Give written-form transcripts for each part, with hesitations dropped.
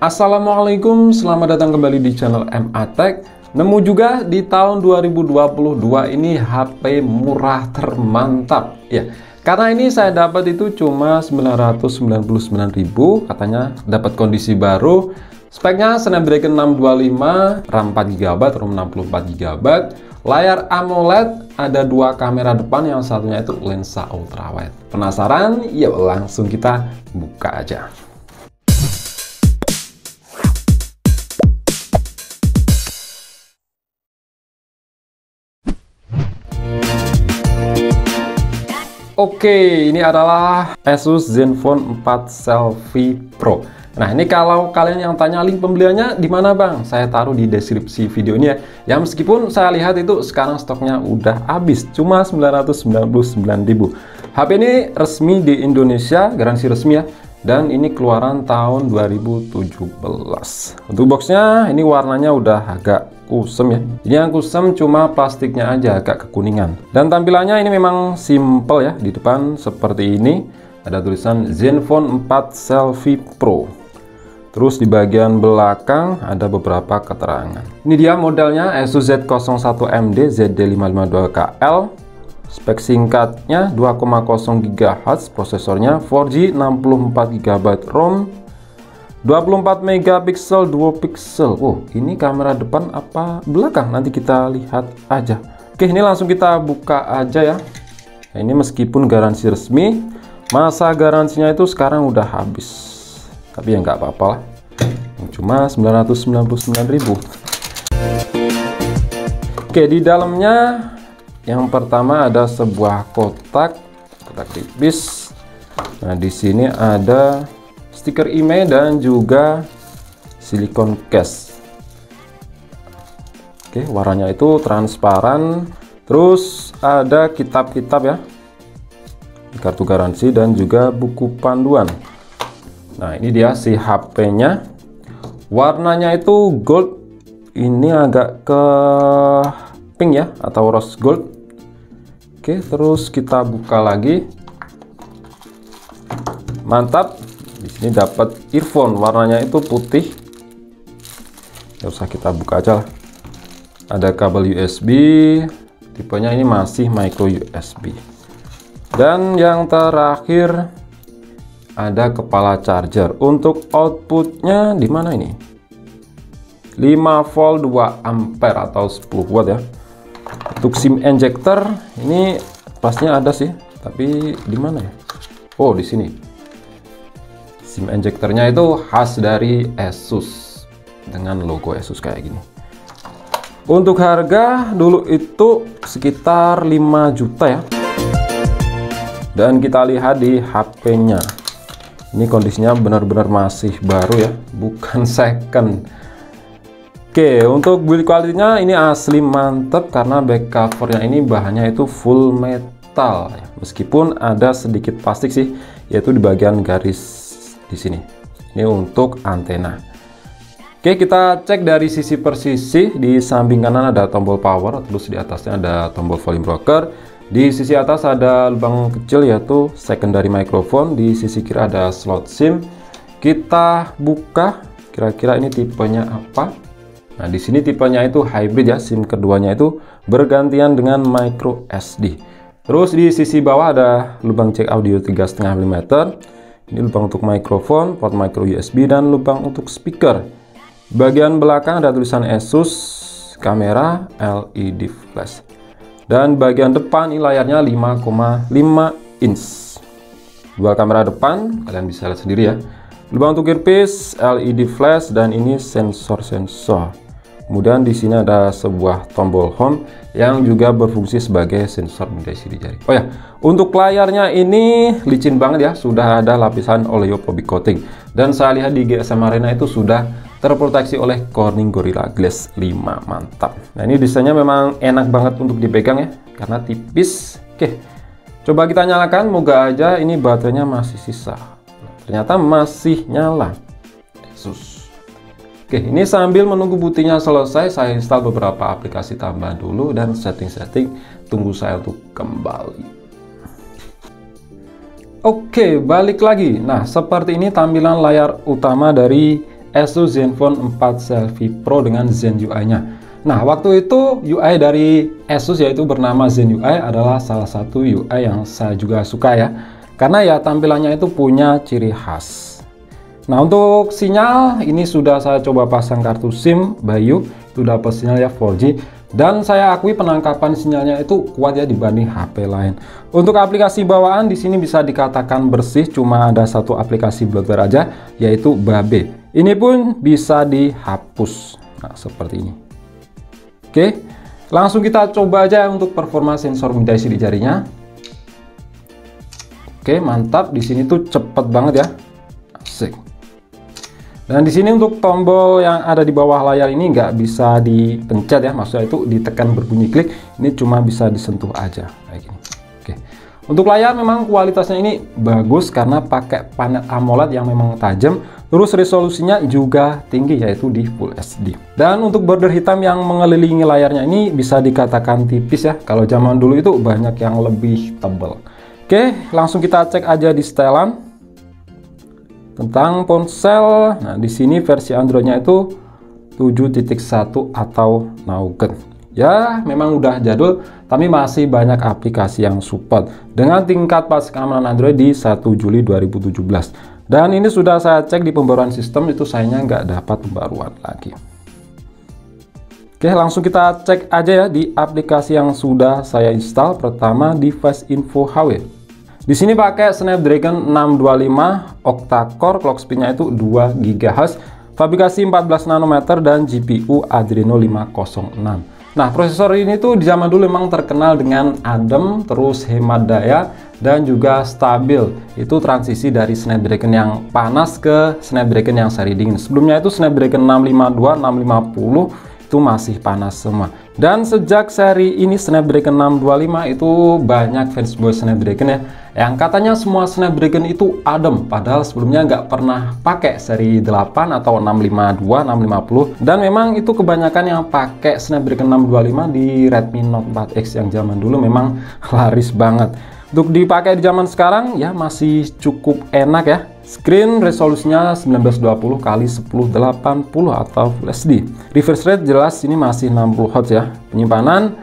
Assalamualaikum, selamat datang kembali di channel MA Tech. Nemu juga di tahun 2022 ini HP murah termantap ya. Karena ini saya dapat itu cuma 999.000, katanya dapat kondisi baru. Speknya Snapdragon 625, RAM 4GB, ROM 64GB, layar AMOLED, ada dua kamera depan, yang satunya itu lensa ultrawide. Penasaran? Yuk langsung kita buka aja. Oke, ini adalah Asus Zenfone 4 Selfie Pro. Nah, ini kalau kalian yang tanya link pembeliannya di mana, Bang? Saya taruh di deskripsi video ini ya. Ya, meskipun saya lihat itu sekarang stoknya udah habis, cuma 999.000. HP ini resmi di Indonesia, garansi resmi ya. Dan ini keluaran tahun 2017. Untuk boxnya ini warnanya udah agak kusem ya. Ini yang kusem cuma plastiknya aja agak kekuningan. Dan tampilannya ini memang simple ya. Di depan seperti ini ada tulisan Zenfone 4 Selfie Pro. Terus di bagian belakang ada beberapa keterangan. Ini dia modelnya Asus Z01MD ZD552KL. Spek singkatnya 2,0 GHz, prosesornya 4G, 64GB ROM, 24 megapiksel dual pixel. Oh, ini kamera depan apa belakang? Nanti kita lihat aja. Oke, ini langsung kita buka aja ya. Nah, ini meskipun garansi resmi, masa garansinya itu sekarang udah habis. Tapi ya nggak apa-apa lah. Cuma 999.000. Oke, di dalamnya yang pertama ada sebuah kotak tipis. Nah, di sini ada stiker IMEI dan juga silikon case. Oke, warnanya itu transparan. Terus ada kitab-kitab ya, kartu garansi dan juga buku panduan. Nah, ini dia si HP-nya. Warnanya itu gold. Ini agak ke pink ya, atau rose gold. Oke, terus kita buka lagi. Mantap. Di sini dapat earphone, warnanya itu putih. Nggak usah kita buka aja lah. Ada kabel USB, tipenya ini masih micro USB. Dan yang terakhir ada kepala charger. Untuk outputnya di mana ini? 5 volt 2 ampere atau 10 watt ya. Untuk SIM injector ini pastinya ada sih, tapi di mana ya? Oh, di sini. SIM injectornya itu khas dari Asus dengan logo Asus kayak gini. Untuk harga dulu itu sekitar 5 juta ya. Dan kita lihat di HP-nya. Ini kondisinya benar-benar masih baru ya, bukan second. Oke, untuk build quality-nya ini asli mantep karena back covernya ini bahannya itu full metal ya. Meskipun ada sedikit plastik sih, yaitu di bagian garis di sini. Ini untuk antena. Oke, kita cek dari sisi per sisi. Di samping kanan ada tombol power, terus di atasnya ada tombol volume rocker. Di sisi atas ada lubang kecil yaitu secondary microphone. Di sisi kiri ada slot SIM. Kita buka, kira-kira ini tipenya apa? Nah, di sini tipenya itu hybrid ya, SIM keduanya itu bergantian dengan micro SD. Terus di sisi bawah ada lubang jack audio 3,5 mm. Ini lubang untuk mikrofon, port micro USB dan lubang untuk speaker. Bagian belakang ada tulisan Asus, kamera, LED flash. Dan bagian depan ini layarnya 5,5 inch. Dua kamera depan, kalian bisa lihat sendiri ya. Lubang untuk earpiece, LED flash, dan ini sensor-sensor. Kemudian di sini ada sebuah tombol home yang juga berfungsi sebagai sensor meditasi di jari. Oh ya, untuk layarnya ini licin banget ya, sudah ada lapisan oleophobic coating. Dan saya lihat di GSM Arena itu sudah terproteksi oleh Corning Gorilla Glass 5, mantap. Nah, ini desainnya memang enak banget untuk dipegang ya, karena tipis. Oke, coba kita nyalakan, moga aja ini baterainya masih sisa. Ternyata masih nyala. Asus. Oke, ini sambil menunggu bootingnya selesai, saya install beberapa aplikasi tambahan dulu dan setting-setting. Tunggu saya untuk kembali. Oke, balik lagi. Nah, seperti ini tampilan layar utama dari Asus Zenfone 4 Selfie Pro dengan Zen UI-nya. Nah, waktu itu UI dari Asus yaitu bernama Zen UI adalah salah satu UI yang saya juga suka ya. Karena ya tampilannya itu punya ciri khas. Nah, untuk sinyal ini sudah saya coba pasang kartu SIM Bayu, itu dapat sinyal ya 4G. Dan saya akui penangkapan sinyalnya itu kuat ya dibanding HP lain. Untuk aplikasi bawaan di sini bisa dikatakan bersih, cuma ada satu aplikasi bloatware aja yaitu Babe. Ini pun bisa dihapus. Nah, seperti ini. Oke, langsung kita coba aja untuk performa sensor MIDI di jarinya. Oke, mantap. Di sini tuh cepet banget ya. Asik. Dan di sini untuk tombol yang ada di bawah layar ini nggak bisa dipencet ya, maksudnya itu ditekan berbunyi klik. Ini cuma bisa disentuh aja kayak gini. Oke. Untuk layar memang kualitasnya ini bagus karena pakai panel AMOLED yang memang tajam. Terus resolusinya juga tinggi yaitu di Full HD. Dan untuk border hitam yang mengelilingi layarnya ini bisa dikatakan tipis ya. Kalau zaman dulu itu banyak yang lebih tebal. Oke, langsung kita cek aja di setelan tentang ponsel. Nah, di sini versi Androidnya itu 7.1 atau Nougat. Ya, memang udah jadul, tapi masih banyak aplikasi yang support dengan tingkat pas keamanan Android di 1 Juli 2017. Dan ini sudah saya cek di pembaruan sistem, itu sayangnya nggak dapat pembaruan lagi. Oke, langsung kita cek aja ya di aplikasi yang sudah saya install. Pertama, Device Info HW. Di sini pakai Snapdragon 625 octa-core, clock speed-nya itu 2 GHz, fabrikasi 14 nanometer dan GPU Adreno 506. Nah, prosesor ini tuh di zaman dulu memang terkenal dengan adem, terus hemat daya, dan juga stabil. Itu transisi dari Snapdragon yang panas ke Snapdragon yang seri dingin. Sebelumnya itu Snapdragon 652, 650 itu masih panas semua. Dan sejak seri ini Snapdragon 625 itu banyak fansboy Snapdragon ya, yang katanya semua Snapdragon itu adem, padahal sebelumnya nggak pernah pakai seri 8 atau 652, 650. Dan memang itu kebanyakan yang pakai Snapdragon 625 di Redmi Note 4X yang zaman dulu memang laris banget. Untuk dipakai di zaman sekarang ya masih cukup enak ya. Screen resolusinya 1920 x 1080 atau Full HD. Refresh rate jelas ini masih 60 Hz ya. Penyimpanan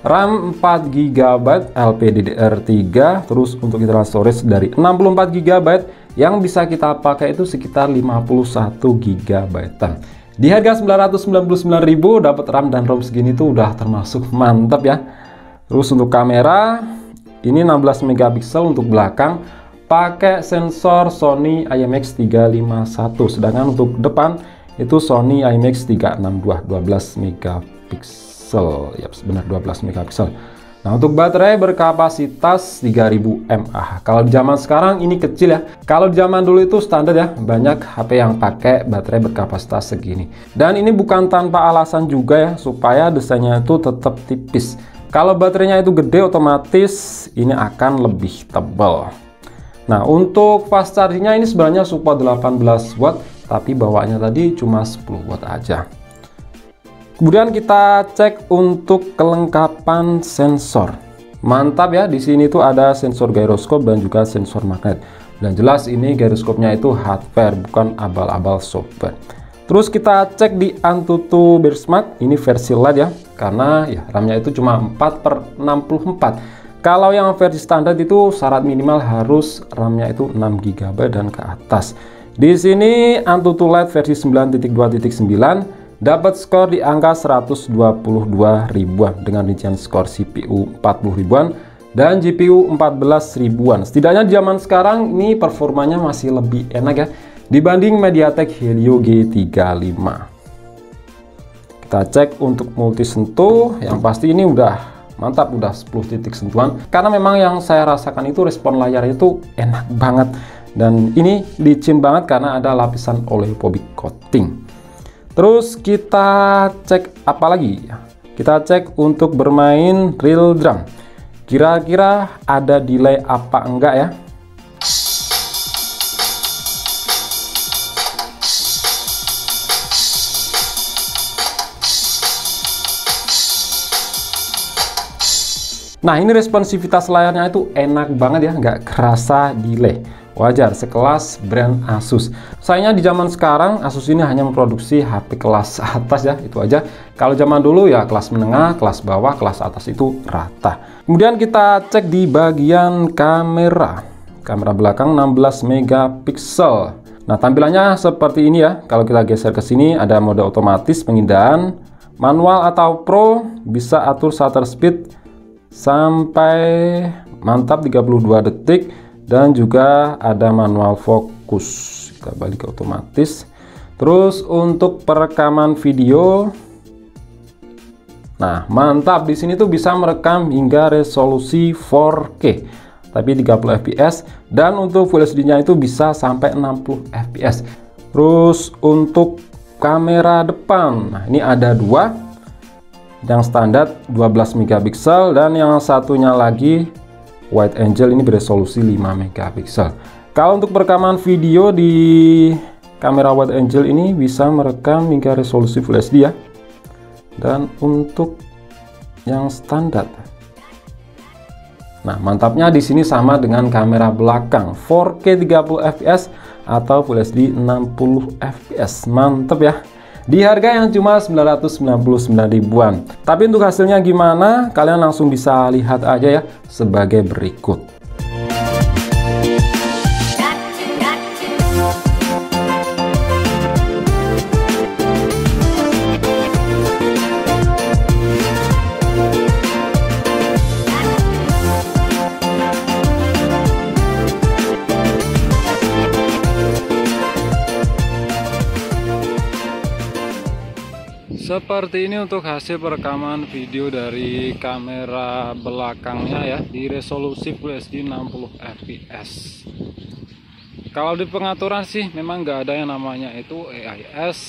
RAM 4 GB LPDDR3, terus untuk internal storage dari 64 GB yang bisa kita pakai itu sekitar 51 GB. Di harga 999.000 dapat RAM dan ROM segini tuh udah termasuk mantap ya. Terus untuk kamera ini 16 megapiksel untuk belakang, pakai sensor Sony IMX351, sedangkan untuk depan itu Sony IMX362 12 megapiksel. Ya, benar 12 megapiksel. Nah, untuk baterai berkapasitas 3000 mAh. Kalau di zaman sekarang ini kecil ya. Kalau di zaman dulu itu standar ya, banyak HP yang pakai baterai berkapasitas segini. Dan ini bukan tanpa alasan juga ya, supaya desainnya itu tetap tipis. Kalau baterainya itu gede, otomatis ini akan lebih tebal. Nah, untuk fast chargingnya ini sebenarnya support 18 watt, tapi bawaannya tadi cuma 10 watt aja. Kemudian kita cek untuk kelengkapan sensor. Mantap ya, di sini tuh ada sensor gyroscope dan juga sensor magnet. Dan jelas ini gyroscope-nya itu hardware, bukan abal-abal software. Terus kita cek di Antutu Benchmark, ini versi light ya, karena ya RAM-nya itu cuma 4/64. Kalau yang versi standar itu syarat minimal harus RAM-nya itu 6 GB dan ke atas. Di sini Antutu Lite versi 9.2.9 dapat skor di angka 122 ribuan dengan rincian skor CPU 40 ribuan dan GPU 14 ribuan. Setidaknya di zaman sekarang ini performanya masih lebih enak ya dibanding MediaTek Helio G35. Kita cek untuk multi sentuh, yang pasti ini udah mantap, udah 10 titik sentuhan. Karena memang yang saya rasakan itu respon layar itu enak banget. Dan ini licin banget karena ada lapisan oleophobic coating. Terus kita cek apa lagi? Kita cek untuk bermain real drum. Kira-kira ada delay apa enggak ya? Nah, ini responsivitas layarnya itu enak banget ya, nggak kerasa delay. Wajar, sekelas brand Asus. Sayangnya di zaman sekarang Asus ini hanya memproduksi HP kelas atas ya, itu aja. Kalau zaman dulu ya kelas menengah, kelas bawah, kelas atas itu rata. Kemudian kita cek di bagian kamera. Kamera belakang 16 megapiksel. Nah, tampilannya seperti ini ya. Kalau kita geser ke sini ada mode otomatis pengindahan, manual atau pro, bisa atur shutter speed sampai mantap 32 detik. Dan juga ada manual fokus. Kita balik ke otomatis. Terus untuk perekaman video, nah mantap, di sini tuh bisa merekam hingga resolusi 4K tapi 30 fps, dan untuk Full HD-nya itu bisa sampai 60 fps. Terus untuk kamera depan, nah ini ada dua, yang standar 12 megapiksel dan yang satunya lagi wide angle, ini beresolusi 5 megapiksel. Kalau untuk perekaman video di kamera wide angle ini bisa merekam hingga resolusi Full HD ya. Dan untuk yang standar, nah mantapnya di sini sama dengan kamera belakang, 4K 30 fps atau Full HD 60 fps. Mantep ya. Di harga yang cuma 999 ribuan. Tapi untuk hasilnya gimana? Kalian langsung bisa lihat aja ya sebagai berikut. Seperti ini untuk hasil perekaman video dari kamera belakangnya ya, di resolusi Full HD 60 fps. Kalau di pengaturan sih memang nggak ada yang namanya itu AIS,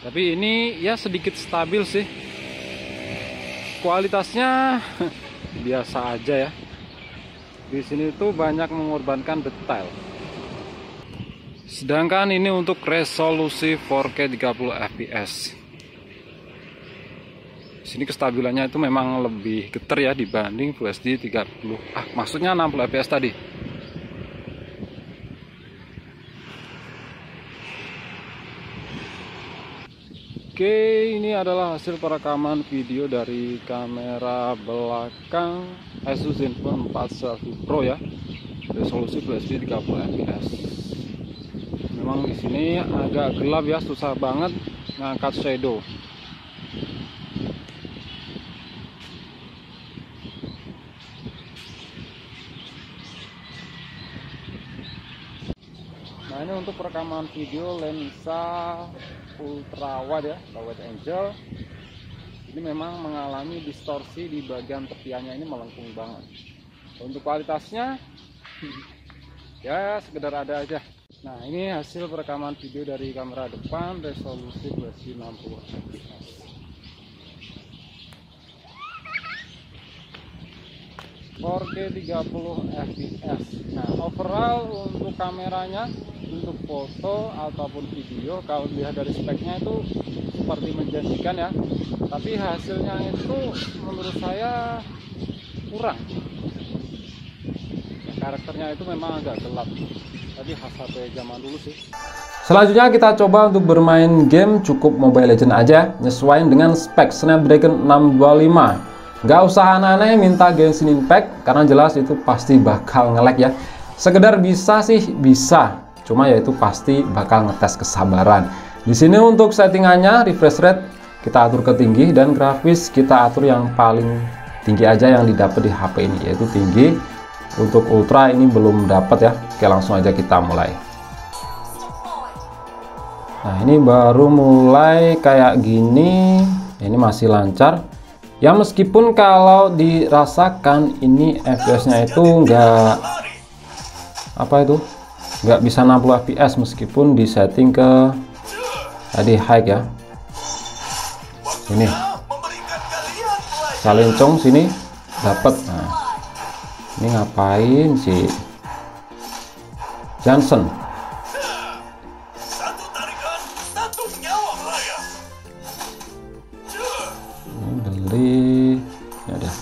tapi ini ya sedikit stabil sih. Kualitasnya biasa aja ya. Di sini tuh banyak mengorbankan detail. Sedangkan ini untuk resolusi 4K 30 fps. Sini kestabilannya itu memang lebih geter ya dibanding Full HD 30. Maksudnya 60 fps tadi. Oke, ini adalah hasil perekaman video dari kamera belakang Asus ZenFone 4 Selfie Pro ya. Resolusi Full HD 30 fps. Memang di sini agak gelap ya, susah banget ngangkat shadow. Nah, ini untuk perekaman video lensa ultra wide ya, wide angle. Ini memang mengalami distorsi di bagian tepiannya, ini melengkung banget. Untuk kualitasnya ya sekedar ada aja. Nah, ini hasil perekaman video dari kamera depan, resolusi 60 fps. K 30 fps. Nah, overall untuk kameranya, untuk foto ataupun video, kalau dilihat dari speknya itu seperti menjanjikan ya. Tapi hasilnya itu menurut saya kurang. Karakternya itu memang agak gelap. Tadi khas HP zaman dulu sih. Selanjutnya kita coba untuk bermain game cukup Mobile Legends aja, nyesuaiin dengan spek Snapdragon 625. Nggak usah aneh-aneh minta Genshin Impact karena jelas itu pasti bakal nge-lag ya. Sekedar bisa sih bisa, cuma ya itu pasti bakal ngetes kesabaran. Di sini untuk settingannya refresh rate kita atur ke tinggi dan grafis kita atur yang paling tinggi aja yang didapat di HP ini, yaitu tinggi. Untuk ultra ini belum dapat ya. Oke, langsung aja kita mulai. Nah, ini baru mulai kayak gini. Ini masih lancar ya, meskipun kalau dirasakan ini fps-nya itu nggak nggak bisa 60 fps meskipun disetting ke tadi high ya. Ini salincong sini dapat. Nah, ini ngapain sih Johnson? Ini beli ya udah.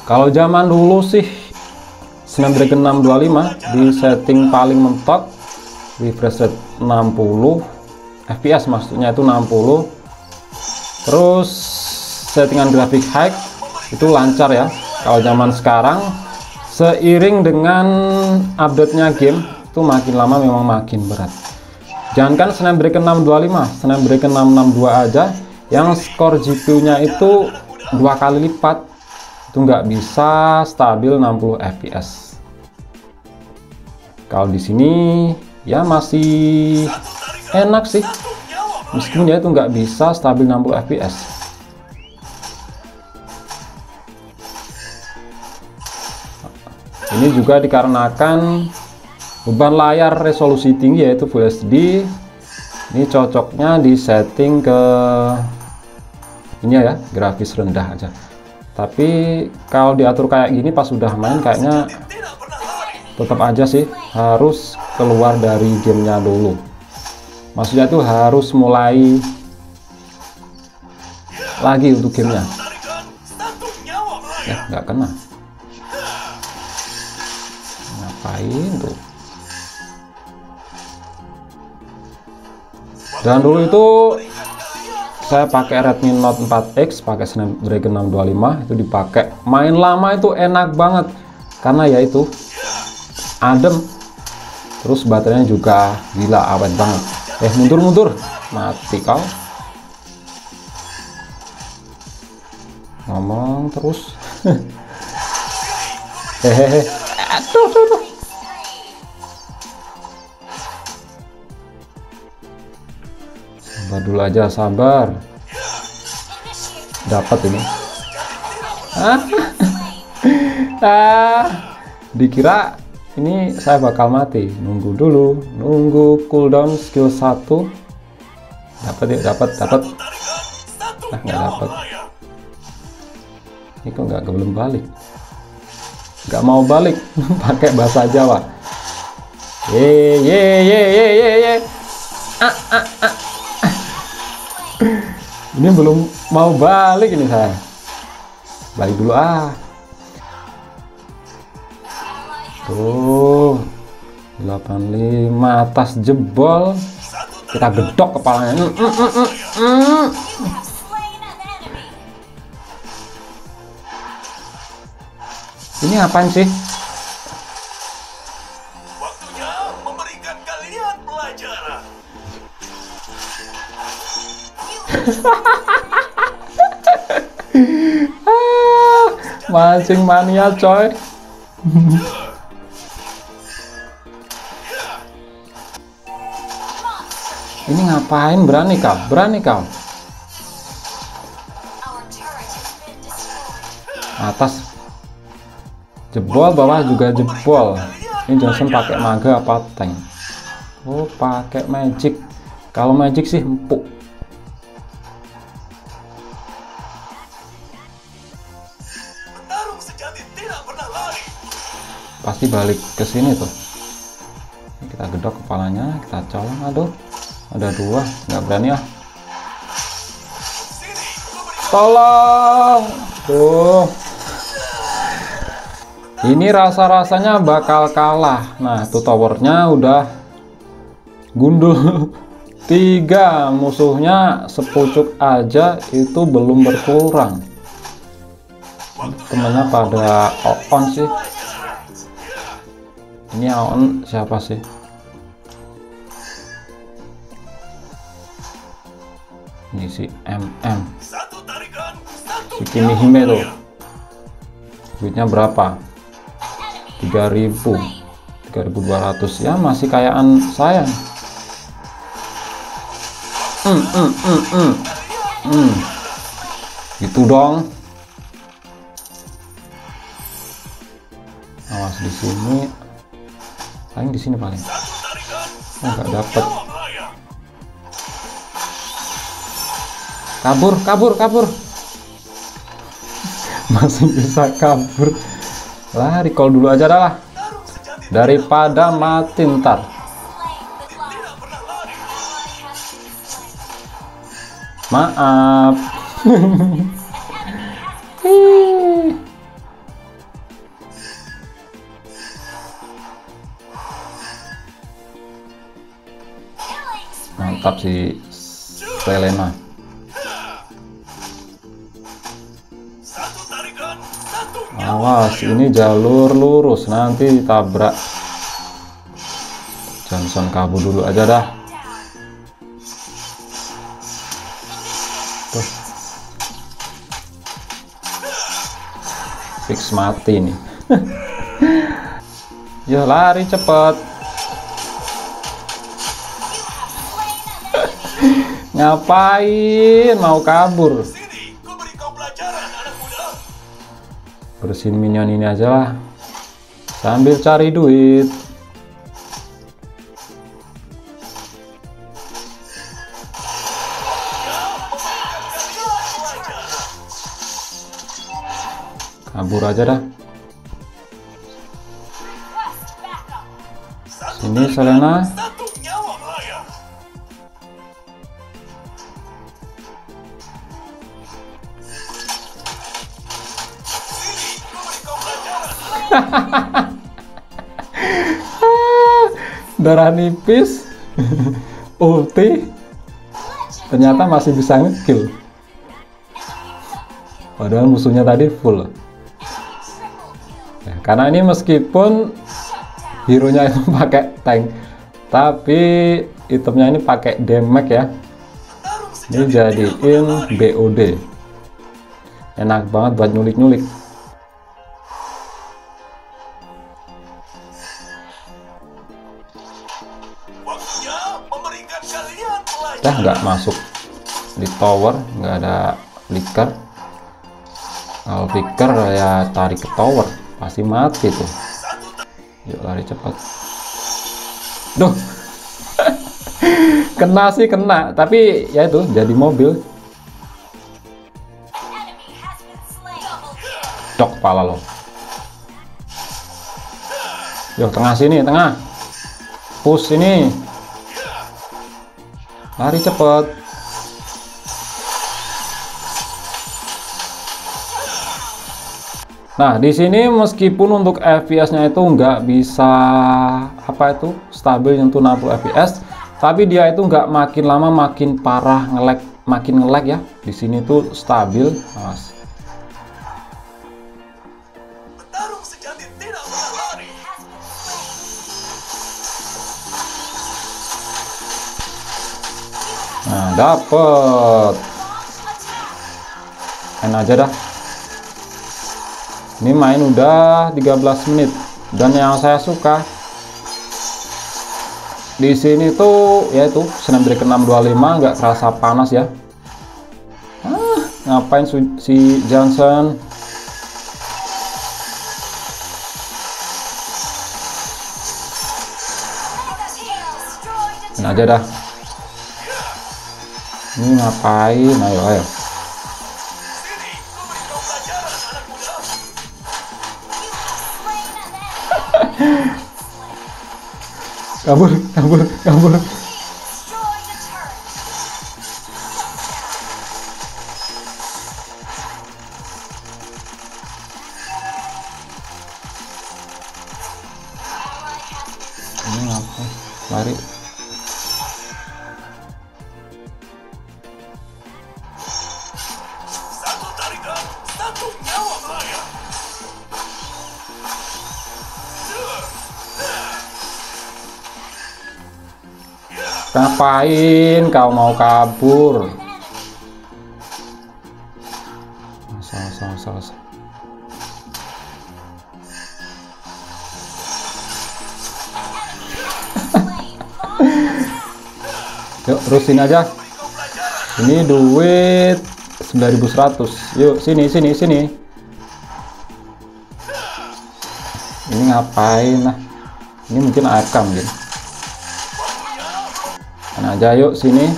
Kalau zaman dulu sih Snapdragon 625 di setting paling mentok, refresh rate 60 fps, maksudnya itu 60, terus settingan grafik high itu lancar ya. Kalau zaman sekarang seiring dengan update-nya game itu makin lama memang makin berat. Jangankan Snapdragon 625, Snapdragon 662 aja yang skor GPU-nya itu 2 kali lipat itu nggak bisa stabil 60 fps. Kalau di sini ya masih enak sih, meskipun ya itu nggak bisa stabil 60 fps. Ini juga dikarenakan beban layar resolusi tinggi yaitu Full HD. Ini cocoknya di setting ke ini ya, grafis rendah aja. Tapi kalau diatur kayak gini pas sudah main kayaknya tetap aja sih harus keluar dari gamenya dulu. Maksudnya tuh harus mulai lagi untuk gamenya. Ya nggak kena. Ngapain tuh? Dan dulu itu saya pakai Redmi Note 4X, pakai Snapdragon 625, itu dipakai main lama itu enak banget karena ya itu adem, terus baterainya juga gila awet banget. Mundur mati kau ngomong terus. Hehehe, aduh. Sabar dulu aja, sabar. Dapat ini. Dikira ini saya bakal mati. Nunggu dulu, nunggu cooldown skill 1. Dapat ya, dapat. Nggak dapat. Ini kok nggak belum balik. Nggak mau balik. Pakai bahasa Jawa. Ye. Ini belum mau balik ini saya. Balik dulu Tuh 85 atas jebol. Kita gedok kepalanya. Ini apaan sih? Waktunya memberikan kalian pelajaran. Mancing mania coy. Ini ngapain? Berani kau? Atas jebol, bawah juga jebol. Ini Johnson pakai maga apa tank? Oh, pakai magic. Kalau magic sih empuk. Pasti balik ke sini tuh. Kita gedok kepalanya, kita colong. Aduh, ada 2, nggak berani ah. Tolong. Tuh. Ini rasa-rasanya bakal kalah. Nah, tuh towernya udah gundul. 3 musuhnya sepucuk aja itu belum berkurang. Temennya pada on sih. Ini on siapa sih? Ini si MM, si Kimihime tuh. Duitnya berapa? 3.200 ya, masih kayaan saya. Gitu dong. Awas di sini. Paling di sini paling. Oh, nggak dapet. Kabur. Masih bisa kabur. Lah, recall dulu aja dah lah. Daripada mati ntar. Maaf. Mantap si Selena. Satu tarikan, satu Awas, ini jalur lurus, nanti ditabrak. Johnson kabur dulu aja dah. Tuh. Fix mati nih. Ya lari cepet. Ngapain mau kabur? Sini, ku beri kau pelajaran, anak muda. Bersihin minion ini aja lah sambil cari duit. Kabur aja dah. Sini Selena. Satu nyawa melayang. Sini, ku beri kau pelajaran. Darah nipis. Ulti. Ternyata masih bisa ngekill. Padahal musuhnya tadi full. Ya, karena ini meskipun hero nya itu pakai tank, tapi itemnya ini pakai damage ya. Ini jadiin BOD. Enak banget buat nyulik-nyulik. Waktunya memberikan kalian pelajaran. Dah nggak masuk di tower, nggak ada flicker. Kalau flicker ya tarik ke tower, pasti mati tuh. Yuk lari cepat. Duh. Kena sih kena, tapi ya itu jadi mobil. Dok kepala lo. Yuk tengah sini, tengah. Push ini. Lari cepet. Nah, di sini meskipun untuk FPS-nya itu nggak bisa apa itu stabil nyentuh 60 FPS, tapi dia itu nggak makin lama makin parah nge-lag, makin nge-lag ya. Di sini tuh stabil. Mas. Petarung sejati tidak pernah lari. Nah, dapet. Enak aja dah. Ini main udah 13 menit dan yang saya suka di sini tuh yaitu Snapdragon 625 nggak kerasa panas ya. Ngapain si Johnson? Nah aja dah. Ini ngapain? Ayo ayo. Sini, ku beri kau pelajaran, anak muda. Kabur kabur kabur. Ini ngapa? Lari. Satu tarikan, satu nyawa melayang. Ngapain kau mau kabur? Salah. Yuk terusin aja. Ini duit 9.100. Yuk sini. Ini ngapain lah? Ini mungkin AFK mungkin. Nah, aja yuk sini.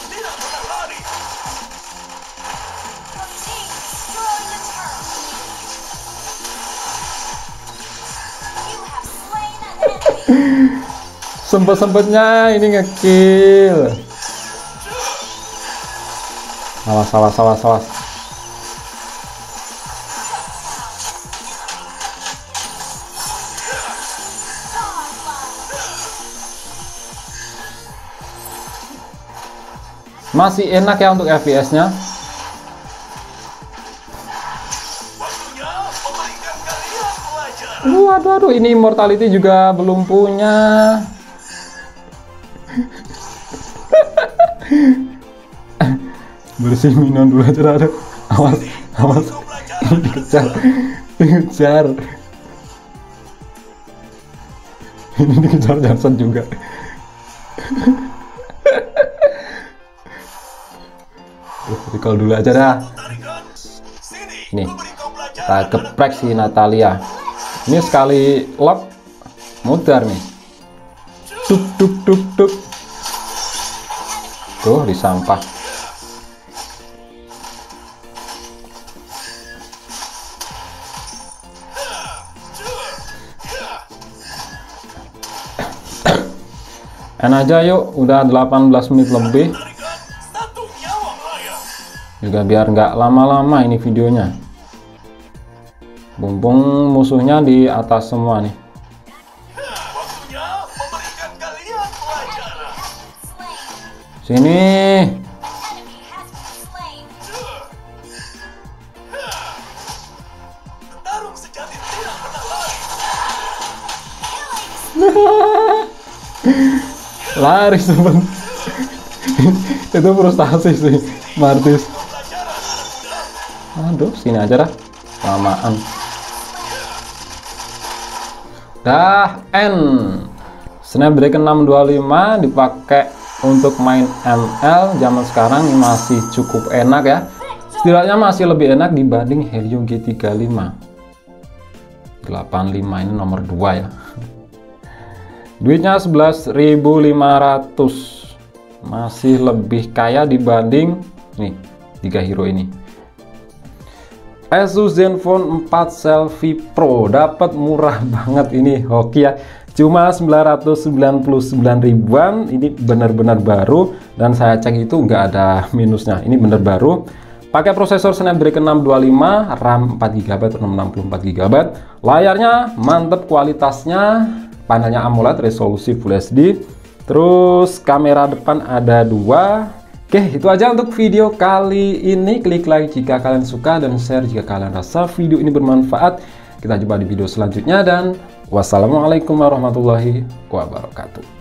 Tidak pernah lari. Sempet-sempetnya ini ngekill. Salah. Masih enak ya untuk FPS-nya. Waktunya memberikan kalian pelajaran. Waduh, ini Immortality juga belum punya. Bersih minion dulu aja. Aduh. Awas. Dikejar. Ini dikejar Johnson juga. Recall dulu aja dah. Nih, kita geprek si Natalia. Ini sekali lock muter nih. Tuk. Tuh di sampah. Enak aja yuk, udah 18 menit lebih. Juga biar nggak lama-lama ini videonya. Mumpung musuhnya di atas semua nih. Waktunya memberikan kalian pelajaran. Sini. Petarung sejati tidak pernah lari. Lari sebentar. Itu frustasi sih Martis. Aduh, sini aja dah, lamaan. Dah N Snapdragon 625 dipakai untuk main ML zaman sekarang ini masih cukup enak ya. Setidaknya masih lebih enak dibanding Helio G35 85 ini nomor 2 ya. Duitnya 11.500, masih lebih kaya dibanding nih 3 hero ini. Asus Zenfone 4 Selfie Pro dapat murah banget ini, hoki ya, cuma 999 ribuan. Ini benar-benar baru dan saya cek itu nggak ada minusnya, ini benar baru. Pakai prosesor Snapdragon 625, RAM 4GB atau 64GB. Layarnya mantep kualitasnya, panelnya AMOLED resolusi Full HD. Terus kamera depan ada 2. Oke, itu aja untuk video kali ini. Klik like jika kalian suka dan share jika kalian rasa video ini bermanfaat. Kita jumpa di video selanjutnya dan wassalamualaikum warahmatullahi wabarakatuh.